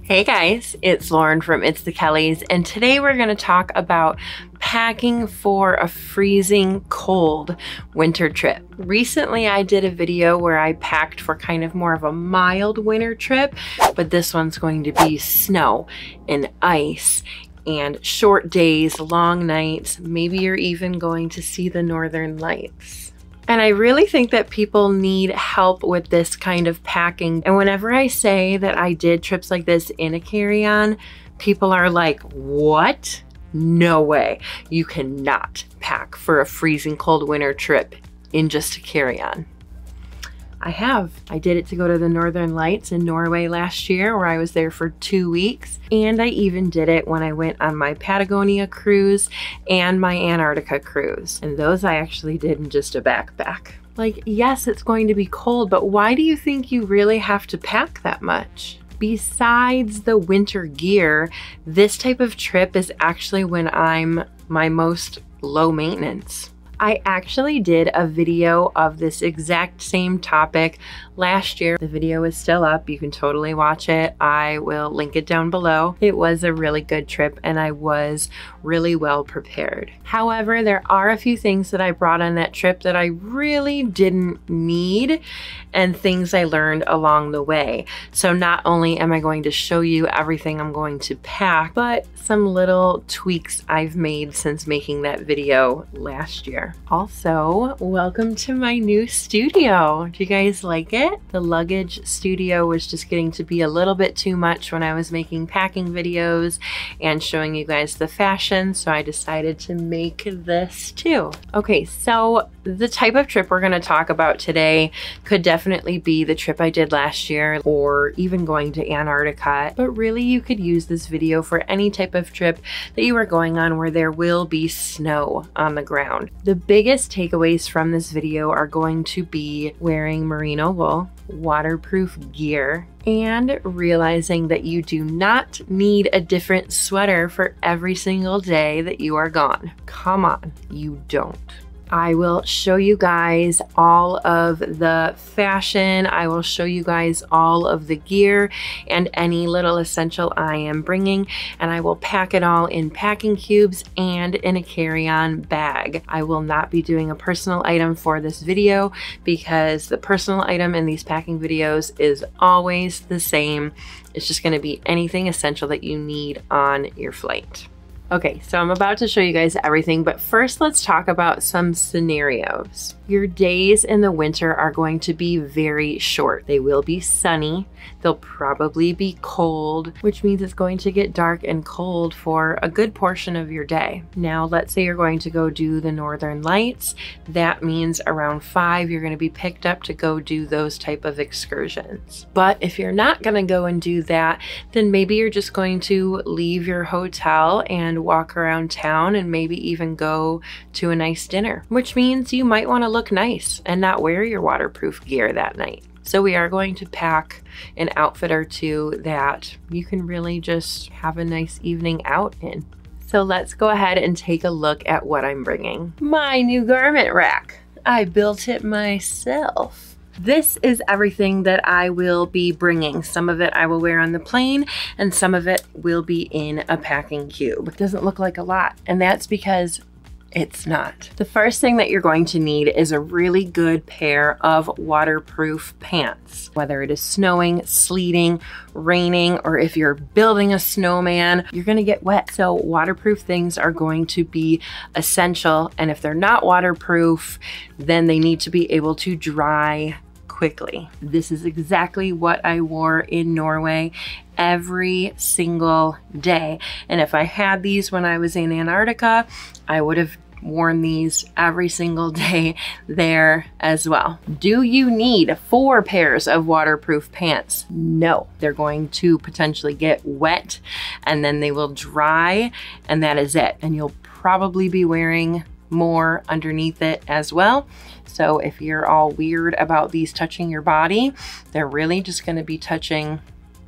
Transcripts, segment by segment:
Hey guys, it's Lauren from It's the Kellys, and today we're going to talk about packing for a freezing cold winter trip. Recently I did a video where I packed for kind of more of a mild winter trip, but this one's going to be snow and ice and short days, long nights. Maybe you're even going to see the northern lights. And I really think that people need help with this kind of packing. And whenever I say that I did trips like this in a carry-on, people are like, what? No way. You cannot pack for a freezing cold winter trip in just a carry-on. I have. I did it to go to the Northern Lights in Norway last year, where I was there for 2 weeks. And I even did it when I went on my Patagonia cruise and my Antarctica cruise. And those I actually did in just a backpack. Like, yes, it's going to be cold, but why do you think you really have to pack that much? Besides the winter gear, this type of trip is actually when I'm my most low maintenance. I actually did a video of this exact same topic last year. The video is still up. You can totally watch it. I will link it down below. It was a really good trip and I was really well prepared. However, there are a few things that I brought on that trip that I really didn't need and things I learned along the way. So not only am I going to show you everything I'm going to pack, but some little tweaks I've made since making that video last year. Also, welcome to my new studio. Do you guys like it? The Luggage studio was just getting to be a little bit too much when I was making packing videos and showing you guys the fashion, so I decided to make this too. Okay, so the type of trip we're going to talk about today could definitely be the trip I did last year or even going to Antarctica, but really you could use this video for any type of trip that you are going on where there will be snow on the ground. The biggest takeaways from this video are going to be wearing merino wool, waterproof gear, and realizing that you do not need a different sweater for every single day that you are gone. Come on, you don't. I will show you guys all of the fashion. I will show you guys all of the gear and any little essential I am bringing, and I will pack it all in packing cubes and in a carry-on bag. I will not be doing a personal item for this video because the personal item in these packing videos is always the same. It's just going to be anything essential that you need on your flight. Okay, so I'm about to show you guys everything, but first let's talk about some scenarios. Your days in the winter are going to be very short. They will be sunny. They'll probably be cold, which means it's going to get dark and cold for a good portion of your day. Now, let's say you're going to go do the Northern Lights. That means around 5, you're going to be picked up to go do those type of excursions. But if you're not going to go and do that, then maybe you're just going to leave your hotel and walk around town and maybe even go to a nice dinner, which means you might want to look nice and not wear your waterproof gear that night. So we are going to pack an outfit or two that you can really just have a nice evening out in. So let's go ahead and take a look at what I'm bringing. My new garment rack. I built it myself. This is everything that I will be bringing. Some of it I will wear on the plane and some of it will be in a packing cube. It doesn't look like a lot, and that's because it's not. The first thing that you're going to need is a really good pair of waterproof pants. Whether it is snowing, sleeting, raining, or if you're building a snowman, you're gonna get wet. So waterproof things are going to be essential, and if they're not waterproof, then they need to be able to dry quickly. This is exactly what I wore in Norway every single day. And if I had these when I was in Antarctica, I would have worn these every single day there as well. Do you need 4 pairs of waterproof pants? No. They're going to potentially get wet and then they will dry, and that is it. And you'll probably be wearing more underneath it as well. So if you're all weird about these touching your body, they're really just going to be touching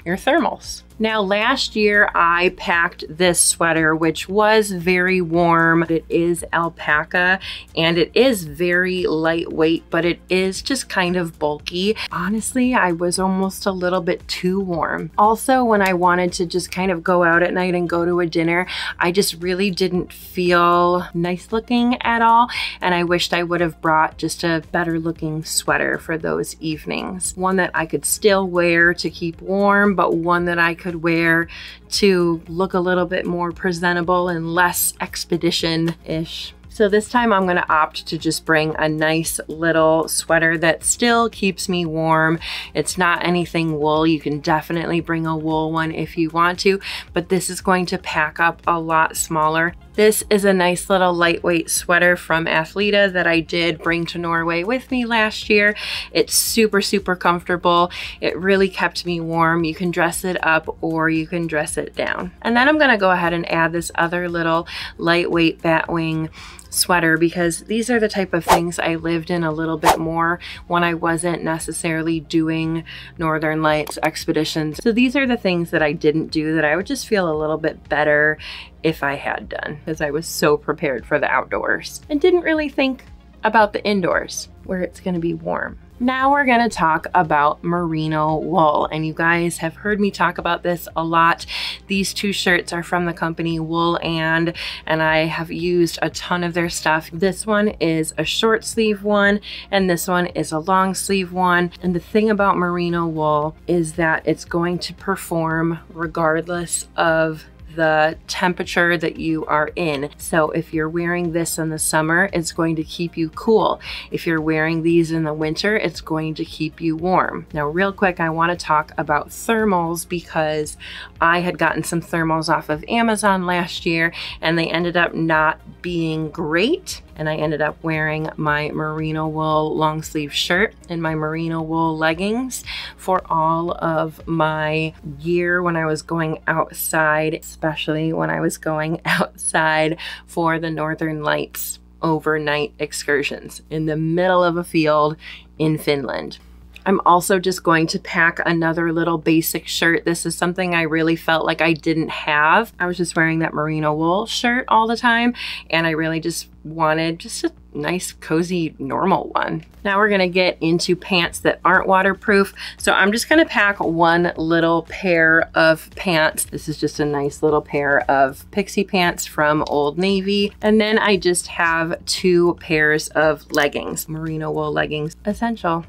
your thermals. Now last year I packed this sweater, which was very warm. It is alpaca and it is very lightweight, but it is just kind of bulky. Honestly, I was almost a little bit too warm. Also, when I wanted to just kind of go out at night and go to a dinner, I just really didn't feel nice looking at all. And I wished I would have brought just a better looking sweater for those evenings. One that I could still wear to keep warm, but one that I could wear to look a little bit more presentable and less expedition-ish. So this time I'm gonna opt to just bring a nice little sweater that still keeps me warm. It's not anything wool. You can definitely bring a wool one if you want to, but this is going to pack up a lot smaller. This is a nice little lightweight sweater from Athleta that I did bring to Norway with me last year. It's super, super comfortable. It really kept me warm. You can dress it up or you can dress it down. And then I'm gonna go ahead and add this other little lightweight batwing sweater because these are the type of things I lived in a little bit more when I wasn't necessarily doing Northern Lights expeditions. So these are the things that I didn't do that I would just feel a little bit better if I had done, because I was so prepared for the outdoors and didn't really think about the indoors where it's going to be warm. Now we're going to talk about merino wool, and you guys have heard me talk about this a lot. These two shirts are from the company Wool and I have used a ton of their stuff. This one is a short sleeve one and this one is a long sleeve one. And the thing about merino wool is that it's going to perform regardless of the temperature that you are in. So if you're wearing this in the summer, it's going to keep you cool. If you're wearing these in the winter, it's going to keep you warm. Now, real quick, I want to talk about thermals because I had gotten some thermals off of Amazon last year and they ended up not being great. And I ended up wearing my merino wool long sleeve shirt and my merino wool leggings for all of my gear when I was going outside, especially when I was going outside for the Northern Lights overnight excursions in the middle of a field in Finland. I'm also just going to pack another little basic shirt. This is something I really felt like I didn't have. I was just wearing that merino wool shirt all the time, and I really just wanted just a nice, cozy, normal one. Now we're gonna get into pants that aren't waterproof. So I'm just gonna pack one little pair of pants. This is just a nice little pair of pixie pants from Old Navy. And then I just have two pairs of leggings, merino wool leggings, essential.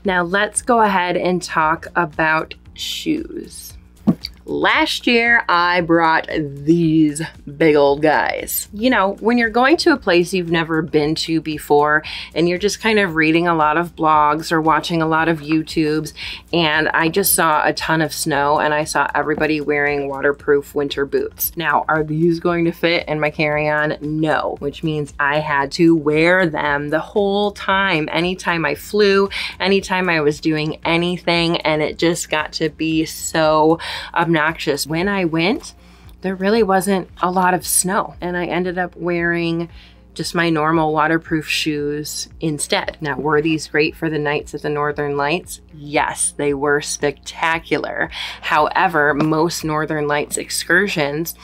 Now let's go ahead and talk about shoes. Last year, I brought these big old guys. You know, when you're going to a place you've never been to before and you're just kind of reading a lot of blogs or watching a lot of YouTubes, and I just saw a ton of snow and I saw everybody wearing waterproof winter boots. Now, are these going to fit in my carry-on? No, which means I had to wear them the whole time. Anytime I flew, anytime I was doing anything, and it just got to be so obnoxious. When I went, there really wasn't a lot of snow, and I ended up wearing just my normal waterproof shoes instead. Now, were these great for the nights at the Northern Lights? Yes, they were spectacular. However, most Northern Lights excursions,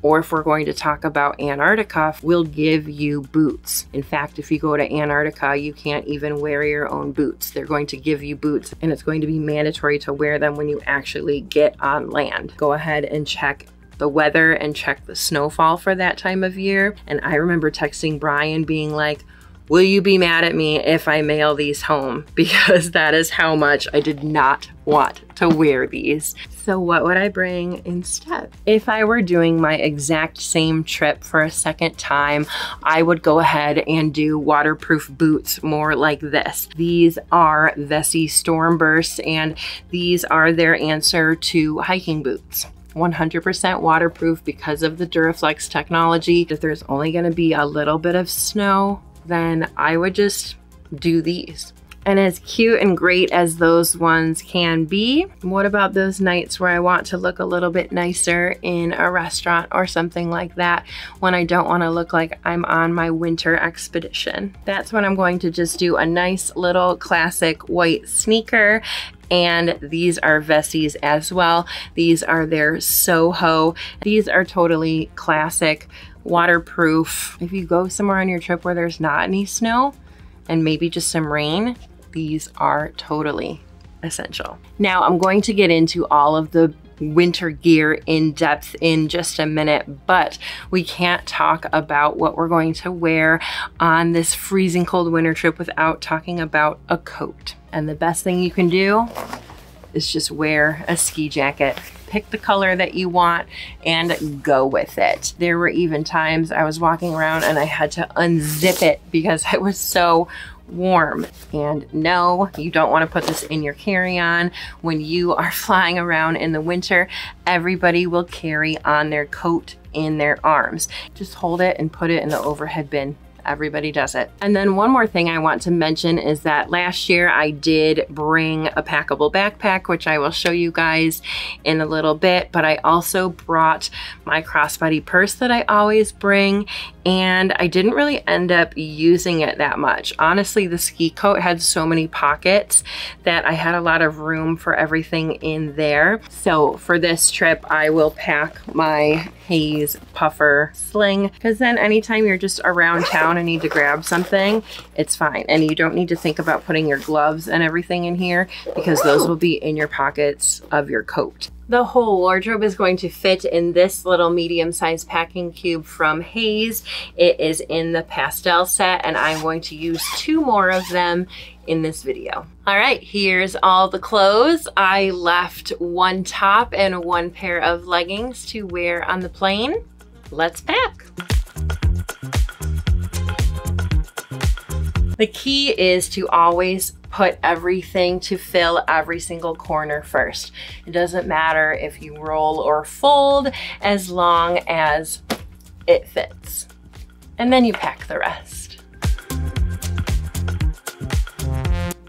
or if we're going to talk about Antarctica, will give you boots. In fact, if you go to Antarctica, you can't even wear your own boots. They're going to give you boots, and it's going to be mandatory to wear them when you actually get on land. Go ahead and check the weather and check the snowfall for that time of year. And I remember texting Brian being like, will you be mad at me if I mail these home? Because that is how much I did not want to wear these. So what would I bring instead? If I were doing my exact same trip for a second time, I would go ahead and do waterproof boots more like this. These are Vessi Stormburst, and these are their answer to hiking boots. 100% waterproof because of the Duraflex technology. If there's only gonna be a little bit of snow, then I would just do these. And as cute and great as those ones can be, what about those nights where I want to look a little bit nicer in a restaurant or something like that, when I don't want to look like I'm on my winter expedition? That's when I'm going to just do a nice little classic white sneaker And these are Vessi's as well. These are their Soho. These are totally classic, waterproof. If you go somewhere on your trip where there's not any snow and maybe just some rain, these are totally essential. Now I'm going to get into all of the winter gear in depth in just a minute, but we can't talk about what we're going to wear on this freezing cold winter trip without talking about a coat. And the best thing you can do is just wear a ski jacket. Pick the color that you want and go with it. There were even times I was walking around and I had to unzip it because it was so warm. And no, you don't want to put this in your carry-on. When you are flying around in the winter, everybody will carry on their coat in their arms. Just hold it and put it in the overhead bin. Everybody does it. And then one more thing I want to mention is that last year I did bring a packable backpack, which I will show you guys in a little bit, but I also brought my crossbody purse that I always bring, and I didn't really end up using it that much. Honestly, the ski coat had so many pockets that I had a lot of room for everything in there. So for this trip, I will pack my Haze puffer sling, because then anytime you're just around town and need to grab something, it's fine. And you don't need to think about putting your gloves and everything in here because those will be in your pockets of your coat. The whole wardrobe is going to fit in this little medium-sized packing cube from Haze. It is in the pastel set, and I'm going to use 2 more of them in this video. All right, here's all the clothes. I left 1 top and 1 pair of leggings to wear on the plane. Let's pack. The key is to always put everything to fill every single corner first. It doesn't matter if you roll or fold as long as it fits. And then you pack the rest.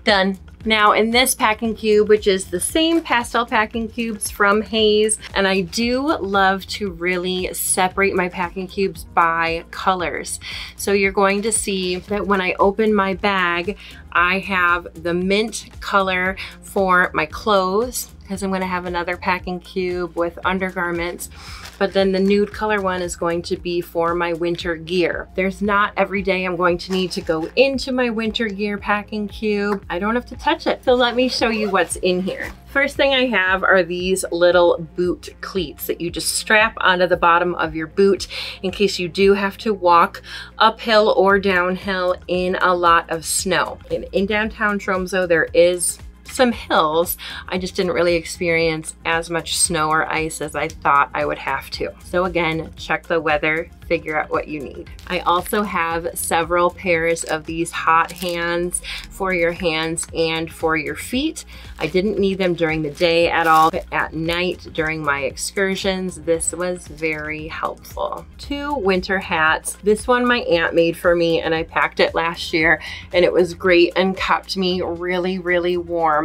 Done. Now in this packing cube, which is the same pastel packing cubes from Haze, and I do love to really separate my packing cubes by colors. So you're going to see that when I open my bag, I have the mint color for my clothes, because I'm gonna have another packing cube with undergarments. But then the nude color one is going to be for my winter gear. There's not every day I'm going to need to go into my winter gear packing cube. I don't have to touch it. So let me show you what's in here. First thing I have are these little boot cleats that you just strap onto the bottom of your boot in case you do have to walk uphill or downhill in a lot of snow. In downtown Tromsø, there is some hills. I just didn't really experience as much snow or ice as I thought I would have to. So again, check the weather, figure out what you need. I also have several pairs of these hot hands for your hands and for your feet. I didn't need them during the day at all, but at night during my excursions, this was very helpful. 2 winter hats. This one my aunt made for me and I packed it last year and it was great and kept me really, really warm.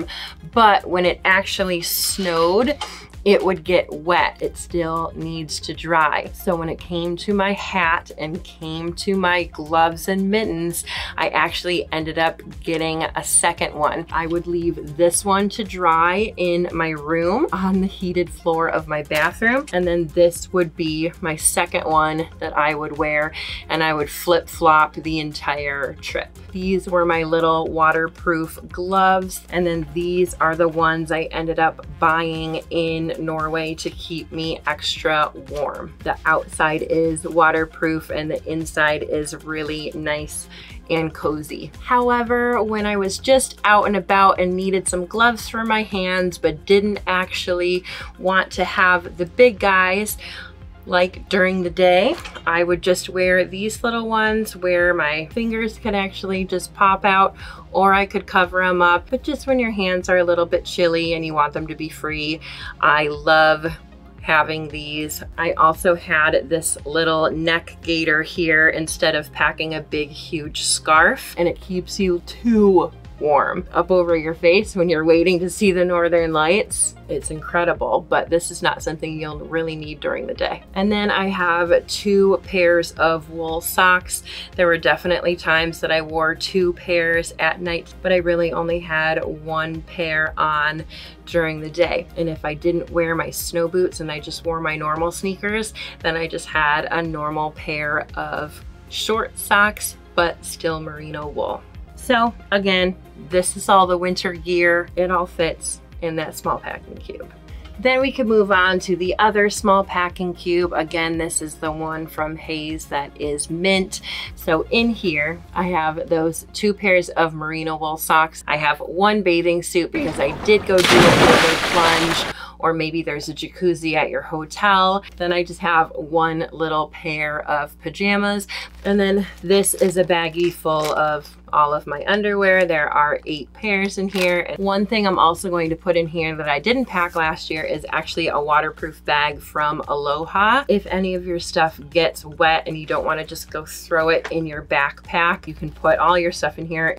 But when it actually snowed, it would get wet. It still needs to dry. So when it came to my hat and came to my gloves and mittens, I actually ended up getting a second one. I would leave this one to dry in my room on the heated floor of my bathroom. And then this would be my second one that I would wear, and I would flip-flop the entire trip. These were my little waterproof gloves. And then these are the ones I ended up buying in Norway to keep me extra warm. The outside is waterproof and the inside is really nice and cozy. However, when I was just out and about and needed some gloves for my hands but didn't actually want to have the big guys, like during the day, I would just wear these little ones where my fingers could actually just pop out, or I could cover them up. But just when your hands are a little bit chilly and you want them to be free, I love having these. I also had this little neck gaiter here instead of packing a big huge scarf, and it keeps you 2 warm up over your face when you're waiting to see the northern lights. It's incredible, but this is not something you'll really need during the day. And then I have 2 pairs of wool socks. There were definitely times that I wore 2 pairs at night, but I really only had 1 pair on during the day. And if I didn't wear my snow boots and I just wore my normal sneakers, then I just had a normal pair of short socks, but still merino wool. So again, this is all the winter gear. It all fits in that small packing cube. Then we can move on to the other small packing cube. Again, this is the one from Hayes that is mint. So in here, I have those 2 pairs of merino wool socks. I have 1 bathing suit because I did go do a plunge, or maybe there's a jacuzzi at your hotel. Then I just have 1 little pair of pajamas. And then this is a baggie full of all of my underwear. There are 8 pairs in here. And one thing I'm also going to put in here that I didn't pack last year is actually a waterproof bag from Aloha. If any of your stuff gets wet and you don't want to just go throw it in your backpack, you can put all your stuff in here.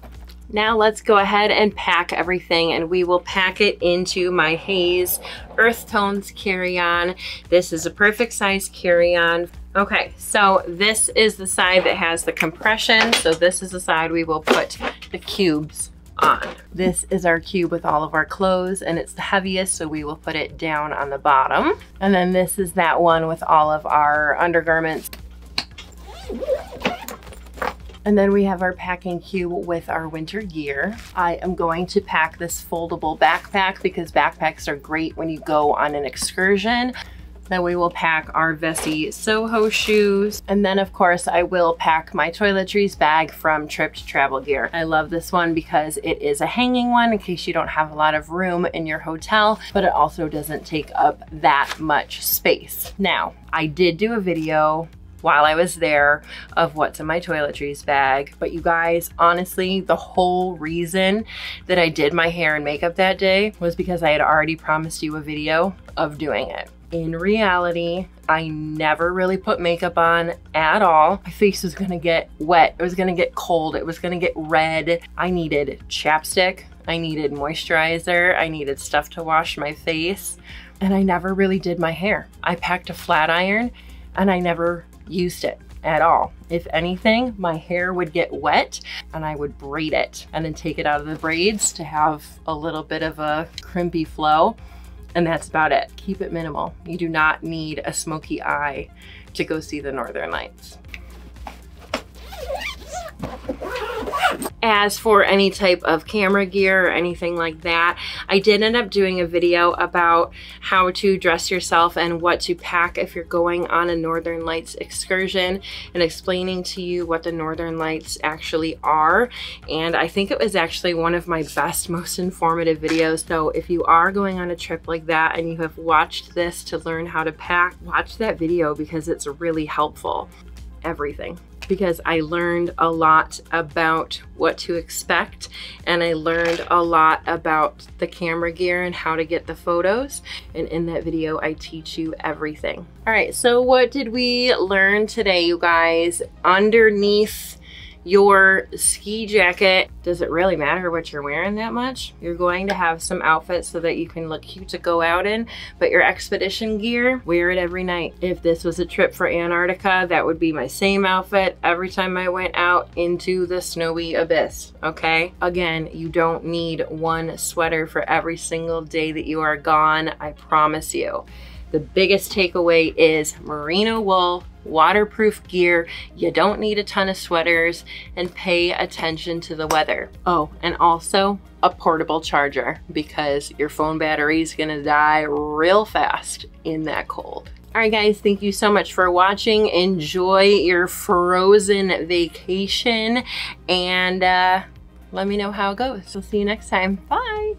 Now let's go ahead and pack everything, and we will pack it into my Hayes Earth Tones carry-on. This is a perfect size carry-on. Okay, so this is the side that has the compression. So this is the side we will put the cubes on. This is our cube with all of our clothes, and it's the heaviest, so we will put it down on the bottom. And then this is that one with all of our undergarments. And then we have our packing cube with our winter gear. I am going to pack this foldable backpack because backpacks are great when you go on an excursion. Then we will pack our Vessi Soho shoes. And then of course I will pack my toiletries bag from Trip to Travel Gear. I love this one because it is a hanging one in case you don't have a lot of room in your hotel, but it also doesn't take up that much space. Now, I did do a video while I was there of what's in my toiletries bag. But you guys, honestly, the whole reason that I did my hair and makeup that day was because I had already promised you a video of doing it. In reality, I never really put makeup on at all. My face was gonna get wet. It was gonna get cold. It was gonna get red. I needed chapstick. I needed moisturizer. I needed stuff to wash my face. And I never really did my hair. I packed a flat iron and I never used it at all. If anything, my hair would get wet and I would braid it and then take it out of the braids to have a little bit of a crimpy flow. And that's about it. Keep it minimal. You do not need a smoky eye to go see the northern lights. As for any type of camera gear or anything like that, I did end up doing a video about how to dress yourself and what to pack if you're going on a Northern Lights excursion, and explaining to you what the Northern Lights actually are. And I think it was actually one of my best, most informative videos. So if you are going on a trip like that and you have watched this to learn how to pack, watch that video because it's really helpful. Everything. Because I learned a lot about what to expect, and I learned a lot about the camera gear and how to get the photos. And in that video, I teach you everything. All right, so what did we learn today, you guys? Underneath your ski jacket, does it really matter what you're wearing that much? You're going to have some outfits so that you can look cute to go out in, but your expedition gear, wear it every night. If this was a trip for Antarctica, that would be my same outfit every time I went out into the snowy abyss, okay? Again, you don't need one sweater for every single day that you are gone, I promise you. The biggest takeaway is merino wool, waterproof gear, you don't need a ton of sweaters, and pay attention to the weather. Oh, and also a portable charger because your phone battery is gonna die real fast in that cold. All right, guys, thank you so much for watching. Enjoy your frozen vacation, and let me know how it goes. We'll see you next time. Bye.